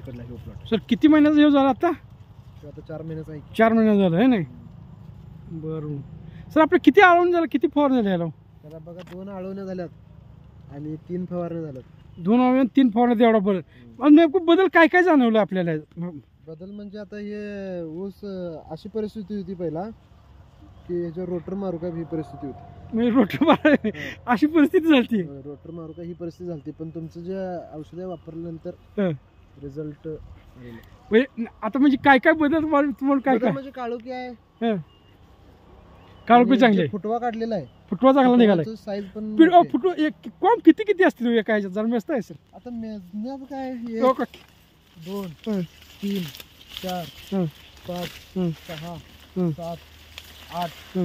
पलीकडला हे plot. Sir किती महिन्याचा हे झाला आता? आता 4 महिन्याचा आहे. 4 महिना झालं आहे नाही. बरं सर आपलं किती आळवण झालं, किती फवारणी झाल्या? त्याला बघा 2 आळवण्या झाल्यात आणि 3 फवारण्या झाल्यात. 2 आळवण्या 3 फवारण्या एवढा बदल. नेमकं बदल काय काय जाणवलं आपल्याला? बदल म्हणजे आता हे ऊस अशी परिस्थिती होती पहिला की ह्याच्यावर रोटर मारू का ही परिस्थिती होती. म्हणजे रोटर अशी परिस्थिती झाली. रोटर मारू का ही परिस्थिती झाली. पण तुमचं जे औषध वापरल्यानंतर रिझल्ट आता म्हणजे काय काय बदल तुम्हाला काय काय म्हणजे काळोखी आहे, काळोखी चांगली, फुटवा काढलेला आहे, फुटवा चांगला निघालाय. साईज पण फुटवा कॉम किती किती असतील एका ह्याच्यात जरा मेस्त आहे सर? आता मेजण्यात काय 2 3 4 5 6 7 8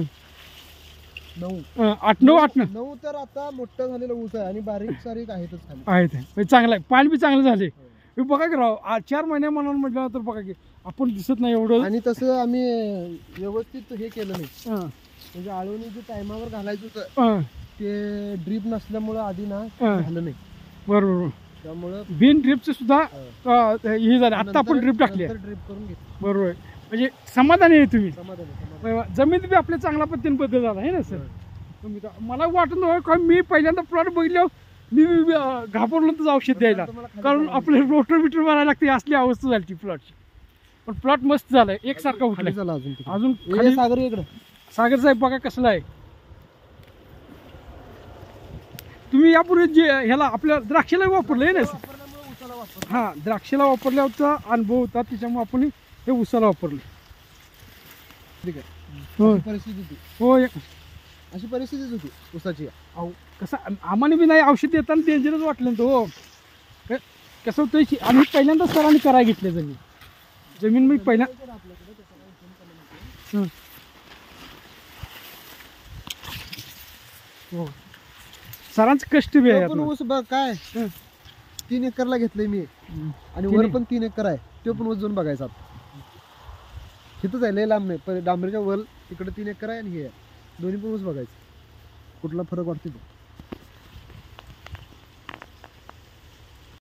9 8 तर आता मोठं झालेलं ऊस आहे आणि बारीक सारीक आहेतच खाली आहेत. चांगलं आहे, पाणी बी चांगलं झाले. बघा की राव 4 महिने म्हणून म्हटलं तर बघा की आपण दिसत नाही एवढं. आणि तसं आम्ही व्यवस्थित हे केलं नाही. म्हणजे आळवणी जे टायमावर घालायचं होतं ते ड्रीप नसल्यामुळं आधी ना झालं नाही. बरोबर. त्यामुळं बिन ड्रिपचं सुद्धा हे झालं. आता आपण ड्रिप टाकली, ड्रीप करून घेतली. बरोबर आहे. म्हणजे समाधानी आहे तुम्ही? समाधान. जमीन बी आपल्या चांगल्या पद्धतीने बदल झाला आहे ना सर? मला वाटत नव्हतं कारण मी पहिल्यांदा प्लॉट बघितल्यावर मी घाबरलो तर औषध द्यायला, कारण आपले रोटर बिटर मारायला लागते असली अवस्था झाली ती प्लॉटची. पण प्लॉट मस्त झालाय, एकसारखा उठला. अजून सागर इकडं सागर साहेब बघा कसला आहे. तुम्ही यापूर्वी जे ह्याला आपल्या द्राक्षाला वापरलंय ना सर? हा, द्राक्षाला वापरल्याचा अनुभव होता, त्याच्यामुळे आपण हे उसाला वापरलं. ठीक आहे. परिस्थिती होती. होय, अशी परिस्थितीच होती उसाची. कसं आम्हाला बी नाही औषध देताना डेंजरच वाटलं तो. कसं होतं आम्ही पहिल्यांदा सरांनी करायला घेतले जमीन मी पहिल्या सरांचं कष्ट बी आहे. पण ऊस बघ काय 3 एकरला घेतलंय मी आणि वर पण 3 एकर आहे. तो पण ऊस जाऊन बघायचा. इथंच आहे, लय लांब नाही. डांबरीच्या वर तिकडे 3 एकर आहे आणि हे दोन्ही पण ऊस बघायचं. कुठला फरक वाटतो?